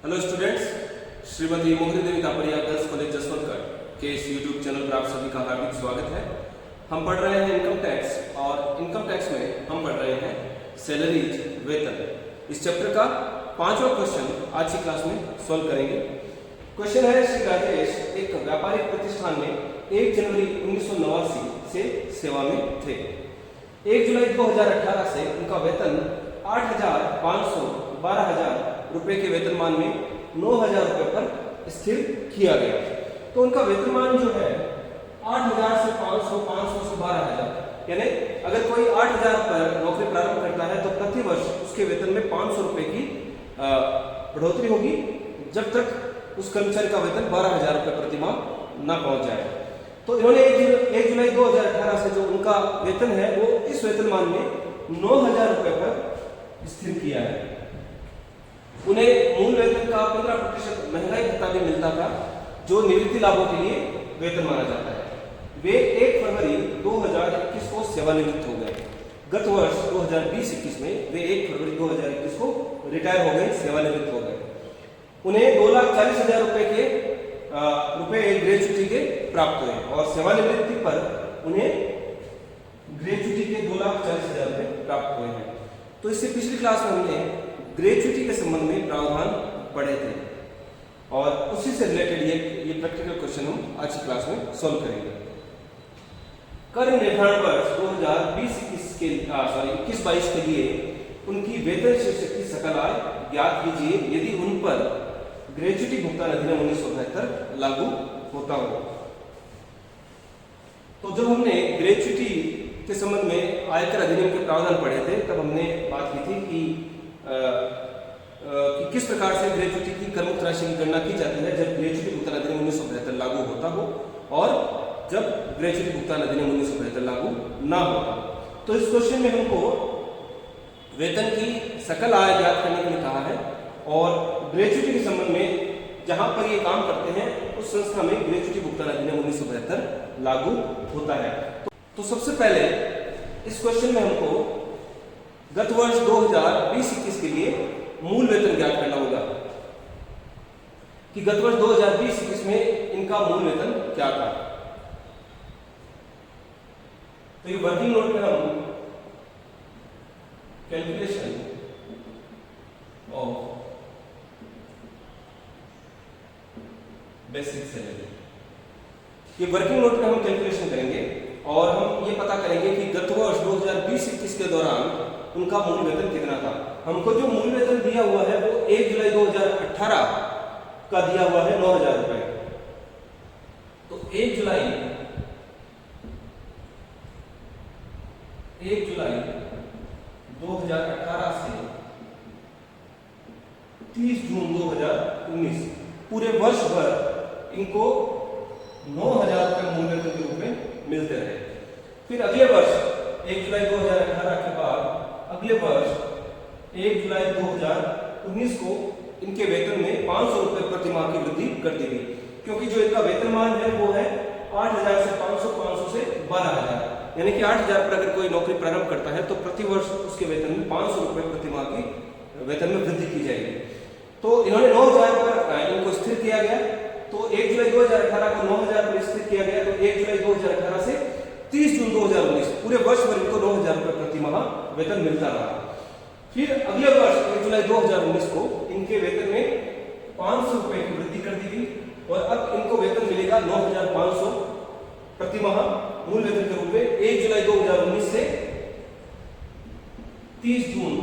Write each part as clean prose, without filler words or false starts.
Hello students, Shrimati मोहरी देवी Taparia girls college Jaswantgarh के इस यूट्यूब चैनल पर आप सभी का हार्दिक स्वागत है। हम पढ़ रहे हैं इनकम टैक्स और इनकम टैक्स में हम पढ़ रहे हैं सैलरीज, वेतन। इस चैप्टर का 5वां क्वेश्चन आज की क्लास में सॉल्व करेंगे। क्वेश्चन है, श्री राजेश एक व्यापारिक प्रतिष्ठान में 1 जनवरी 1989 से सेवा में थे। 1 जुलाई 2018 से उनका वेतन 8,500 12,000 रुपए के वेतनमान में 9,000 रुपए पर स्थिर किया गया। तो उनका वेतनमान जो है 8,000 से 500, 500 से 12,000, यानी अगर कोई 8,000 पर नौकरी प्रारंभ करता है तो प्रति वर्ष उसके वेतन में 500 रुपए की बढ़ोतरी होगी, जब तक उस कर्मचारी का वेतन 12,000 रुपए प्रति माह न पहुंच जाए। तो इन्होंने 1 जुलाई 2018 से जो उनका वेतन है वो इस वेतनमान में 9,000 रुपए पर स्थिर किया है। उन्हें मूल वेतन का 15% महंगाई भत्ता भी मिलता था, जो निवृत्ति लाभों के लिए वेतन माना जाता है। वे 1 फरवरी 2021 को सेवानिवृत्त हो गए। गत वर्ष 2020-21 में वे 1 फरवरी 2021 को रिटायर हो गए, सेवानिवृत्त हो गए। उन्हें 2,40,000 रुपए के ग्रेच्युटी के प्राप्त हुए और सेवानिवृत्ति पर उन्हें ग्रेच्युटी के 2,40,000 रुपए प्राप्त हुए हैं। तो इससे पिछली क्लास में हमने ग्रेच्युटी के संबंध में प्रावधान पढ़े थे और उसी से रिलेटेड ये प्रैक्टिकल क्वेश्चन हम आज की क्लास में सॉल्व करेंगे। कर निर्धारण वर्ष 2020-21 के लिए उनकी वेतन शीर्षक की सकल आय ज्ञात कीजिए यदि उन पर ग्रेच्युटी भुगतान अधिनियम 1972 लागू होता हो। तो जब हमने ग्रेच्युटी के संबंध में आयकर अधिनियम के प्रावधान पढ़े थे, तब हमने बात की थी कि किस प्रकार से ग्रेच्युटी की करमुक्त राशि की गणना की जाती है जब ग्रेच्युटी भुगतान अधिनियम 1972 लागू होता हो और जब ग्रेच्युटी भुगतान अधिनियम 1972 लागू ना होता। तो इस क्वेश्चन में हमको वेतन की सकल आय ज्ञात करने के लिए कहा है और ग्रेच्युटी के संबंध में जहां पर ये काम करते हैं उस संस्था में ग्रेच्युटी भुगतान अधिनियम 1972 लागू होता है। तो सबसे पहले इस क्वेश्चन में हमको गत वर्ष 2020-21 के लिए मूल वेतन ज्ञात करना होगा कि गत वर्ष 2020-21 में इनका मूल वेतन क्या था। तो ये वर्किंग नोट में हम कैलकुलेशन ऑफ बेसिक सैलरी, ये वर्किंग नोट में हम कैलकुलेशन करेंगे और हम ये पता करेंगे कि गत वर्ष 2020-21 के दौरान उनका मूल वेतन कितना था। हमको जो मूल वेतन दिया हुआ है वो 1 जुलाई 2018 का दिया हुआ है 9,000 रुपए। तो 1 जुलाई 2018 से 30 जून 2019 पूरे वर्ष भर इनको 9,000 रुपए मूल वेतन के रूप में मिलते रहे। फिर अगले वर्ष 1 जुलाई 2018 के बाद अगले वर्ष 1 जुलाई 2019 को इनके वेतन में 500 रुपए प्रति माह की वृद्धि कर दी गई, क्योंकि जो इनका वेतनमान है वो है 8,000 से 500, 500 से 12,000, यानी कि 8,000 पर अगर कोई नौकरी प्रारंभ करता है तो प्रति वर्ष उसके वेतन में 500 रुपए प्रति माह की वेतन में वृद्धि की जाएगी। तो इन्होंने 9,000 पर इनको स्थिर किया गया। तो 1 जुलाई 2018 को 9,000 पर स्थिर किया गया। तो 1 जुलाई 2018 से 30 जून 2019 पूरे वर्ष भर इनको 9,000 रुपए प्रति माह वेतन मिलता रहा। फिर अगले वर्ष 1 जुलाई 2019 को इनके वेतन में 500 रुपए की वृद्धि कर दी गई और अब इनको वेतन मिलेगा 9,500 प्रति माह मूल वेतन के रूप में 1 जुलाई 2019 से 30 जून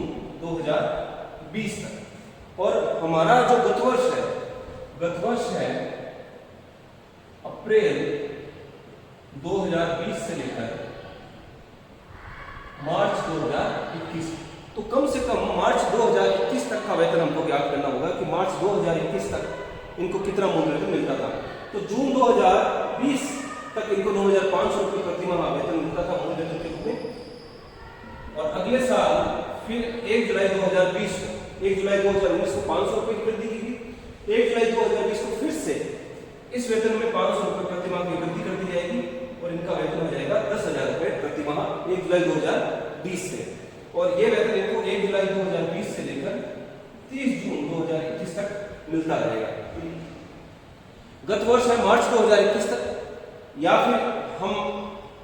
2020 तक। और हमारा जो गत वर्ष है अप्रैल 2020 से लेकर मार्च 2021, तो कम से कम मार्च 2021 तक का वेतन हमको ज्ञात करना होगा कि मार्च 2021 तक इनको कितना मूल वेतन मिलता था। तो जून 2020 तक इनको 9,500 रुपए प्रति माह वेतन मिलता था मूल वेतन के रूप में। और अगले साल फिर 1 जुलाई 2019 को 500 रुपए की वृद्धि की गई। 1 जुलाई 2020 को फिर से इस वेतन में 500 रुपए प्रति माह की वृद्धि कर दी जाएगी और इनका वेतन हो जाएगा 10,000 रुपए प्रति माह 1 जुलाई 2020 से। और ये वेतन इनको 1 जुलाई 2020 से लेकर 30 जून 2021 तक मिलता रहेगा। गत वर्ष है मार्च 2021 तक, या फिर हम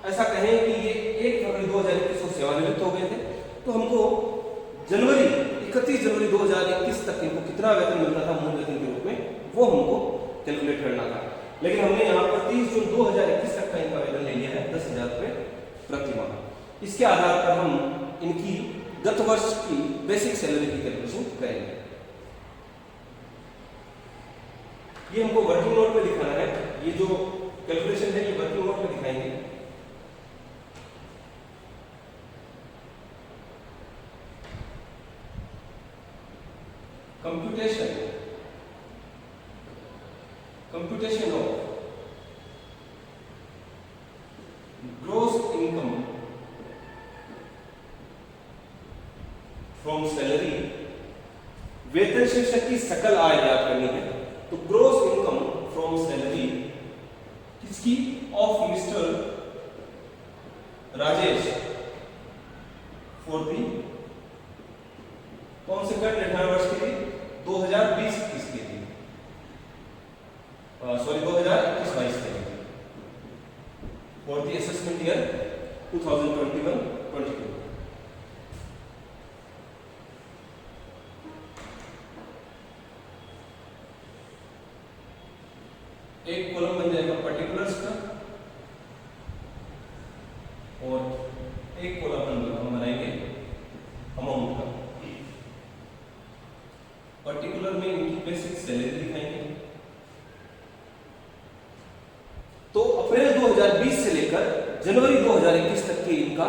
ऐसा कहें कि ये 1 फरवरी 2021 को सेवानिवृत्त हो गए थे, तो हमको 31 जनवरी 2021 तक इनको कितना वेतन मिलता था मूल वेतन के रूप में, वो हमको कैलकुलेट करना था। लेकिन हमने यहाँ पर 30 जून 2021 तक का इनका वेतन ले लिया है 10,000 रुपये प्रति माह। इसके आधार पर हम इनकी गत वर्ष की बेसिक सैलरी की कैलकुलेशन करेंगे। ये हमको वर्किंग नोट में दिखाना है, ये जो कैलकुलेशन है ये वर्किंग नोट में दिखाएंगे। Computation of gross income from salary, वेतन शीर्षक की सकल आय ज्ञात करनी है। तो ग्रोस इनकम फ्रॉम सैलरी किसकी? Of mister Rajesh for the कौन से कर निर्धारण वर्ष के लिए? 2020-21 के लिए, सॉरी 2021-22 के लिए, फॉर दी असेसमेंट ईयर 2021-22। एक कॉलम बन जाएगा पर्टिकुलर्स का और एक कॉलम हम बनाएंगे अमाउंट का। पर्टिकुलर में इनकी बेसिक सैलरी दिखाएंगे। तो अप्रैल 2020 से लेकर जनवरी 2021 तक के इनका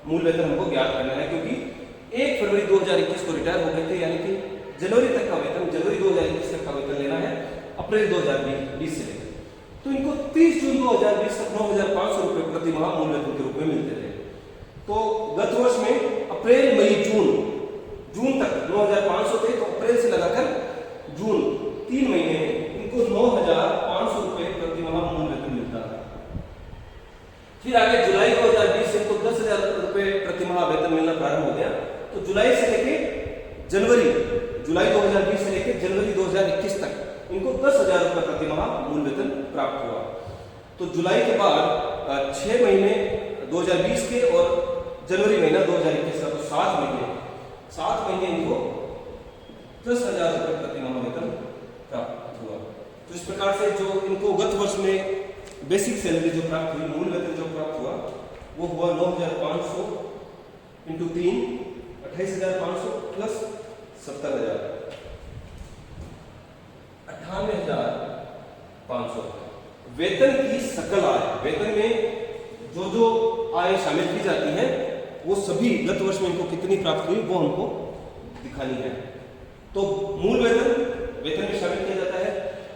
मूल वेतन हमको ज्ञात करना है, क्योंकि 1 फरवरी 2021 को रिटायर हो गए थे, यानी कि जनवरी तक का वेतन, जनवरी 2021 तक का वेतन लेना है अप्रैल 2020 से लेकर। तो इनको 30 जून 2020 तक 9,500 रुपये प्रति माह मूल वेतन के रूप में मिलते थे। तो गत वर्ष में अप्रैल मई जून तक 9,500 थे, तो अप्रैल से लगाकर जून 3 महीने में इनको 9,500 रुपये प्रति माह मूल वेतन मिलता था। फिर आगे जुलाई 2020 से इनको 10,000 रुपये प्रति माह वेतन मिलना प्रारंभ हो गया। तो जुलाई से लेके जनवरी, जुलाई 2020 से लेकर जनवरी 2021 तक इनको 10,000 रुपये प्रति माह मूल वेतन प्राप्त हुआ। तो जुलाई के बाद 6 महीने 2020 के और जनवरी महीना 2021 का, तो 7 महीने इनको 10,000 रुपये प्रति माह वेतन प्राप्त हुआ। तो इस प्रकार से जो इनको गत वर्ष में बेसिक सैलरी जो प्राप्त हुई, मूल वेतन जो प्राप्त हुआ, वो हुआ 9,500 इंटू 3, 28,500 प्लस 70,000, 98,500। वेतन की सकल आय, वेतन में जो आय शामिल की जाती है वो सभी गत वर्ष में इनको कितनी प्राप्त हुई वो हमको दिखानी है। तो मूल वेतन में शामिल किया जाता है,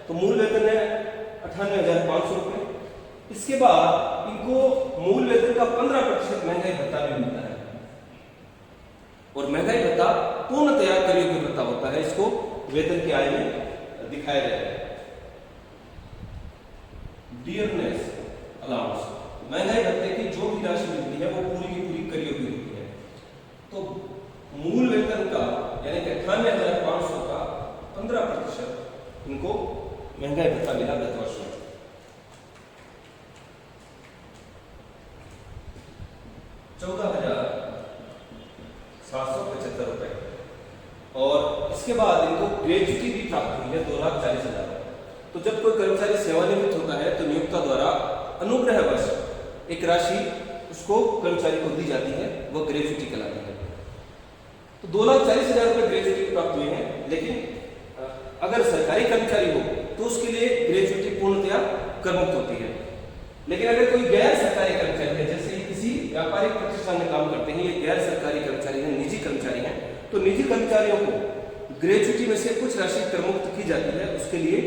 तो मूल वेतन है 98,500 रुपये। इसके बाद इनको मूल वेतन का 15% महंगाई भत्ता भी मिलता है, और महंगाई भत्ता पूर्णतया कर योग्य भत्ता होता है। इसको वेतन की आय में दिखाया गया है। डियरनेस अलाउंस, महंगाई भत्ते की जो भी राशि मिलती है वो पूरी की पूरी कर योग्य होती है। तो मूल वेतन का यानी कि 98,500 का 15% इनको महंगाई भत्ता मिला गत वर्ष में। 14,775 रुपए। और इसके बाद इनको ग्रेच्युटी भी प्राप्त हुई है 2,40,000। तो जब कोई कर्मचारी सेवानिवृत्त होता है तो नियोक्ता द्वारा अनुग्रहवश एक राशि उसको कर्मचारी को दी जाती है, वह ग्रेच्युटी कहलाती है। तो 2,40,000 रुपए ग्रेच्युटी प्राप्त हुए हैं। लेकिन अगर सरकारी कर्मचारी हो तो उसके लिए ग्रेच्युटी पूर्णतया करमुक्त होती है। लेकिन अगर कोई गैर सरकारी कर्मचारी है, जैसे किसी व्यापारिक प्रतिष्ठान में काम करते हैं, ये गैर सरकारी कर्मचारी हैं, निजी कर्मचारी हैं, तो निजी कर्मचारियों को ग्रेच्युटी में से कुछ राशि करमुक्त की जाती है। उसके लिए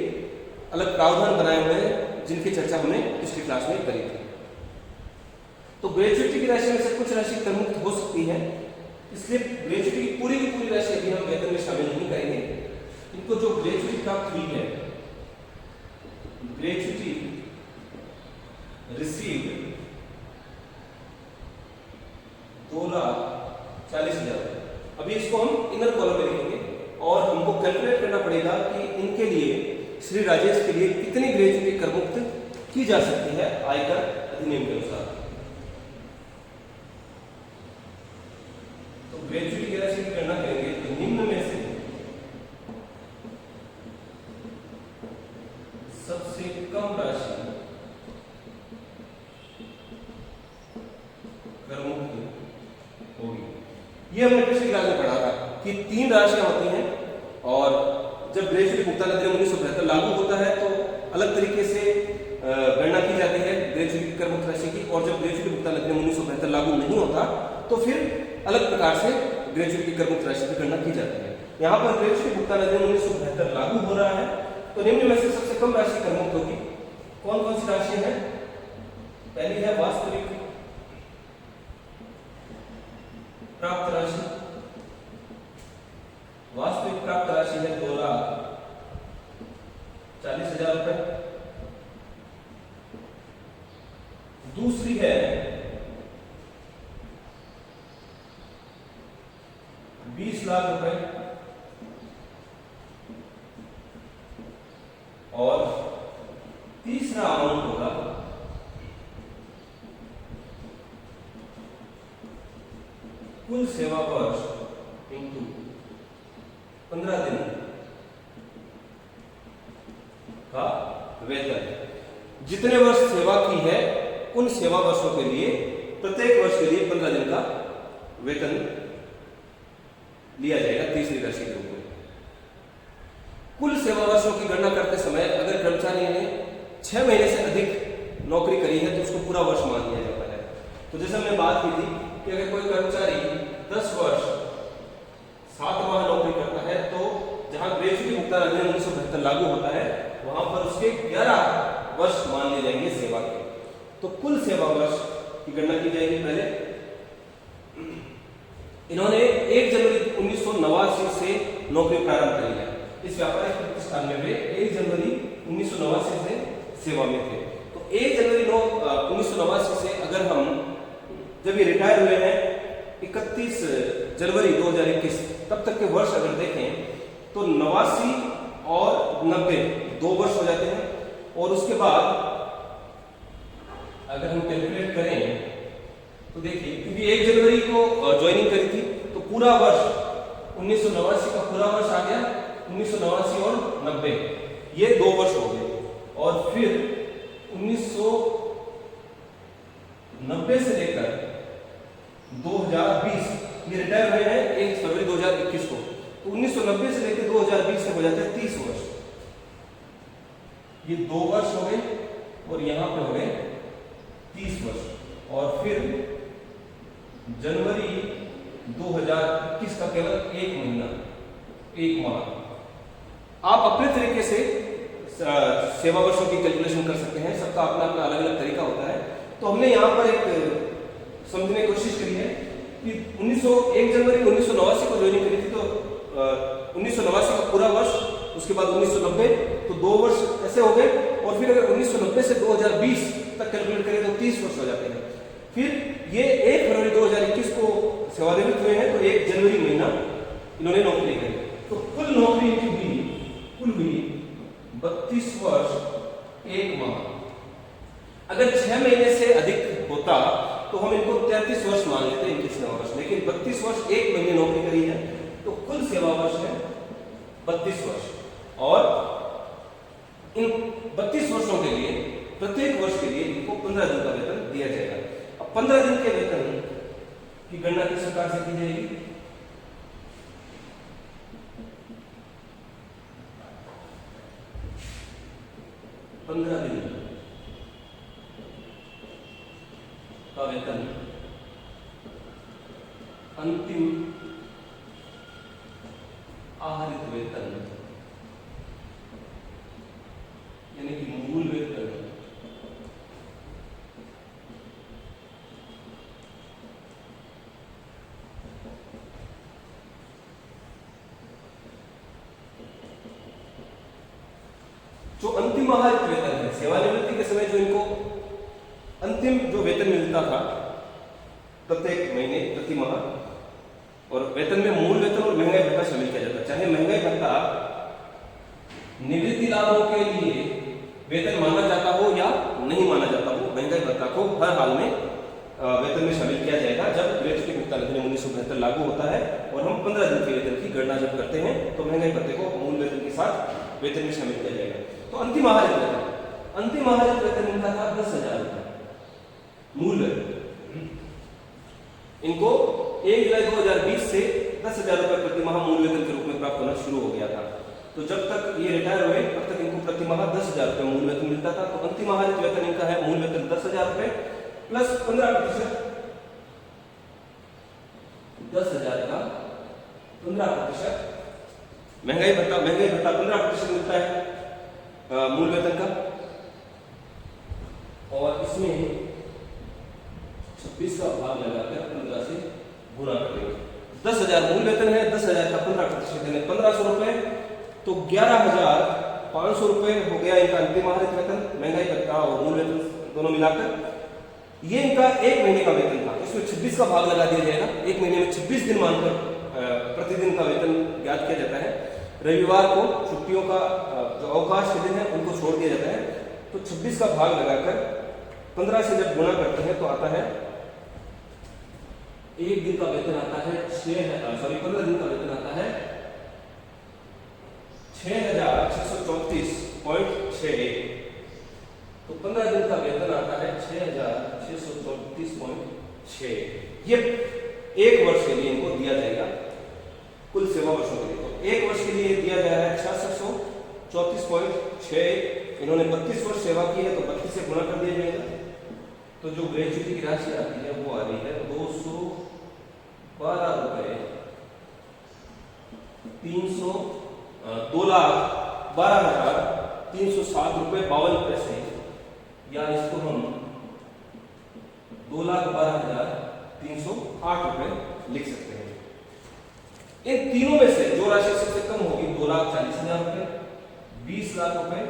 अलग प्रावधान बनाए हुए हैं जिनकी चर्चा हमने पिछली क्लास में करी थी। तो ग्रेच्युटी की राशि में से कुछ राशि करमुक्त हो सकती है, इसलिए ग्रेच्युटी की पूरी राशि अभी हम वेतन में शामिल नहीं करेंगे। इनको जो ग्रेच्युटी प्राप्त हुई है, ग्रेच्युटी रिसीव्ड 2,40,000, अभी इसको हम इनर कॉलम में कैलकुलेट करना पड़ेगा कि इनके लिए, श्री राजेश के लिए कितनी ग्रेजुएटी कर मुक्त की जा सकती है आयकर अधिनियम के अनुसार। तो ग्रेजुएटी की राशि की गणना करेंगे तो निम्न में से सबसे कम राशि कर मुक्त होगी। ये हमने पिछली क्लास में पढ़ा था कि 3 राशियां होती हैं, और जब ग्रेजुएटी भुगतान अधिनियम 1972 लागू होता है तो अलग तरीके से गणना की जाती है ग्रेजुएटी कर मुक्त राशि की, और जब ग्रेजुएटी भुगतान अधिनियम 1972 लागू नहीं होता तो फिर अलग प्रकार से ग्रेजुएटी कर मुक्त राशि की गणना की जाती है। यहाँ पर ग्रेजुएटी भुगतान अधिनियम 1972 लागू हो रहा है, तो निम्न में से सबसे कम राशि कर मुक्त होगी। कौन कौन सी राशि है? पहली है वास्तविक प्राप्त राशि। वास्तविक प्राप्त राशि है 2,40,000 रुपए। दूसरी है 20 लाख रुपए, और तीसरा अमाउंट होगा कुल सेवा वर्ष इंटू 15 दिन का वेतन। जितने वर्ष सेवा की है उन सेवा वर्षों के लिए प्रत्येक वर्ष के लिए 15 दिन का वेतन लिया जाएगा तीसरी राशि के रूप में। कुल सेवा वर्षों की गणना करते समय अगर कर्मचारी ने 6 महीने से अधिक नौकरी करी है तो उसको पूरा वर्ष मान लिया जाता है। तो जैसे हमने बात की थी कि अगर कोई कर्मचारी 10 वर्ष 7 माह नौकरी करता है तो जहां ग्रेजुएटी भुगतान अधिनियम 1972 लागू होता है वहां पर उसके 11 वर्ष मान लिए जाएंगे सेवा के। तो कुल सेवा वर्ष की गणना की जाएगी। पहले इन्होंने 1 जनवरी 1989 से नौकरी प्रारंभ करी है। इस व्यापारिक प्रतिष्ठान में वे 1 जनवरी 1989 से सेवा में थे। तो 1 जनवरी 1989 से अगर हम जब ये रिटायर हुए हैं 31 जनवरी 2021 तब तक के वर्ष अगर देखें तो 89 और 90 2 वर्ष हो जाते हैं। और उसके बाद अगर हम कैलकुलेट करें तो देखिए, क्योंकि 1 जनवरी को ज्वाइनिंग करी थी तो पूरा वर्ष 1989 का पूरा वर्ष आ गया, 1989 और 90 ये 2 वर्ष हो गए। और फिर 1990 से लेकर 2020 ये रिटायर हुए हैं 1 फरवरी 2021 को, तो 1990 से लेकर 2020 तक हो जाते हैं 30 वर्ष। ये 2 वर्ष हो गए और यहां पे हो गए 30 वर्ष। और फिर जनवरी 2021 का केवल 1 महीना 1 माह। आप अपने तरीके से सेवा वर्षों की कैलकुलेशन कर सकते हैं, सबका अपना अपना अलग अलग तरीका होता है। तो हमने यहाँ पर एक समझने की कोशिश करी है कि 1 जनवरी 1989 को ज्वाइनिंग करी थी तो 1989 का पूरा वर्ष, उसके बाद 1990 तो 2 वर्ष ऐसे हो गए। और फिर अगर 1990 से 2020 तक कैलकुलेट करें तो 30 वर्ष हो जाते हैं। फिर ये 1 फरवरी 2021 को सेवानिवृत्त हुए हैं तो 1 जनवरी महीना इन्होंने नौकरी करी। तो कुल नौकरी इनकी हुई 32 वर्ष 1 माह। अगर 6 महीने से अधिक होता तो हम इनको 33 वर्ष मान लेते हैं इनकी सेवा वर्ष, लेकिन 32 वर्ष 1 महीने नौकरी करी है तो कुल सेवा वर्ष है 32 वर्ष। और इन 32 वर्षों के लिए प्रत्येक वर्ष के लिए इनको 15 दिन का वेतन दिया जाएगा। अब 15 दिन के वेतन की गणना किस प्रकार से की जाएगी? पंद्रह दिन का वेतन अंतिम आहरित वेतन यानी कि मूल वेतन जो अंतिम आहरित वेतन है, सेवानिवृत्ति के समय जो इनको अंतिम जो वेतन मिलता था प्रत्येक महीने प्रति माह, और वेतन में मूल वेतन और महंगाई भत्ता शामिल किया जाता है। चाहे महंगाई भत्ता निवृत्ति लाभों के लिए वेतन माना जाता हो या नहीं माना जाता हो, महंगाई भत्ता को हर हाल में वेतन में शामिल किया जाएगा। जब ग्रेच्युटी भुगतान अधिनियम 1972 लागू होता है और हम 15 दिन के वेतन की गणना जब करते हैं तो महंगाई भत्ते को मूल वेतन के साथ वेतन में शामिल किया जाएगा। तो अंतिम आहारित वेतन इनका था 10,000 रुपए मूल वेतन। इनको 1 जुलाई 2020 से 10,000 रुपए प्रति माह मूल वेतन के रूप में प्राप्त होना शुरू हो गया था। तो जब तक ये रिटायर हुए तब तक इनको प्रति माह 10,000 रुपए मूल वेतन मिलता था। तो अंतिम आहारित वेतन इनका है मूल वेतन 10,000 रुपए प्लस 15%, 10,000 का 15%। महंगाई भत्ता 15% मिलता है मूल वेतन का, और इसमें 26 का भाग लगाकर 15 से गुणा कर देंगे। 10,000 मूल वेतन है, 10,000 का 15% यानी 1,500 रुपए, तो 11,500 रुपए हो गया इनका अंतिम आहारित वेतन, महंगाई भत्ता और मूल वेतन दोनों मिलाकर। ये इनका 1 महीने का वेतन था, इसमें 26 का भाग लगा दिया जाएगा। 1 महीने में 26 दिन मानकर प्रतिदिन का वेतन ज्ञात किया जाता है। रविवार को छुट्टियों का जो अवकाश के दिन है उनको छोड़ दिया जाता है। तो 26 का भाग लगाकर 15 से जब गुणा करते हैं तो आता है एक दिन का वेतन आता है 15 दिन का वेतन आता है 6,634.61। तो 15 दिन का वेतन आता है 6,634.6। ये 1 वर्ष के लिए इनको दिया जाएगा कुल सेवा वर्षों के लिए। तो 1 वर्ष के लिए दिया जा रहा है 6,634.6। इन्होंने 32 वर्ष सेवा की है तो 32 से गुणा कर दिया जाएगा। तो जो ग्रेच्युटी की राशि आती है वो आ रही है 212 रुपए 2,12,307 रुपए 52 पैसे, या इसको हम 2,12,308 रुपए लिख सकते हैं। इन तीनों में से जो राशि सबसे कम होगी 2,40,000 रुपए, 20 लाख रुपए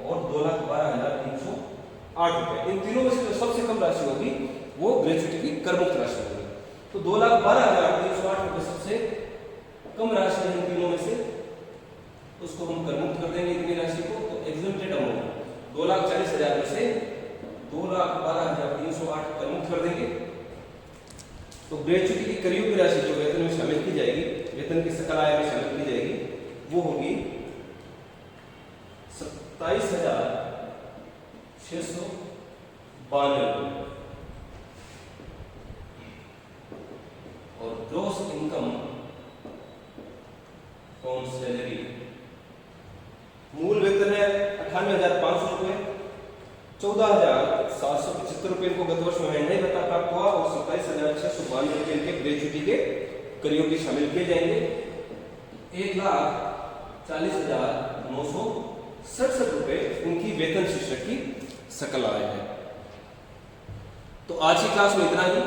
और 2,12,308 रुपए, इन तीनों में से जो सबसे कम राशि होगी वो ग्रेच्युटी की करमुक्त राशि होगी। तो 2,12,308 रुपए सबसे कम राशि है इन तीनों में से, उसको हम करमुक्त कर देंगे इतनी राशि को। तो एग्जम्प्टेड अमाउंट 2,40,000 में से 2,12,308 करमुक्त कर देंगे। तो ग्रेच्युटी की करी हुई राशि जो वेतन में शामिल की जाएगी, वेतन की सकल आय में शामिल की जाएगी, वो होगी 27,692 और ग्रॉस इनकम फ्रॉम सैलरी मूल वेतन है 98,500 रुपए, 14,775 रुपए इनको गत वर्ष में महंगाई भत्ता प्राप्त हुआ और 27,692 रुपए इनके ग्रेच्युटी के करियोगी शामिल किए जाएंगे। 1,40,967 रुपए उनकी वेतन शीर्षक की सकल आय है। तो आज की क्लास में इतना ही।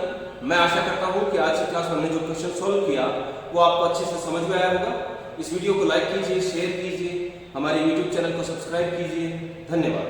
मैं आशा करता हूं कि आज की क्लास में हमने जो क्वेश्चन सॉल्व किया वो आपको अच्छे से समझ में आया होगा। इस वीडियो को लाइक कीजिए, शेयर कीजिए, हमारे YouTube चैनल को सब्सक्राइब कीजिए। धन्यवाद।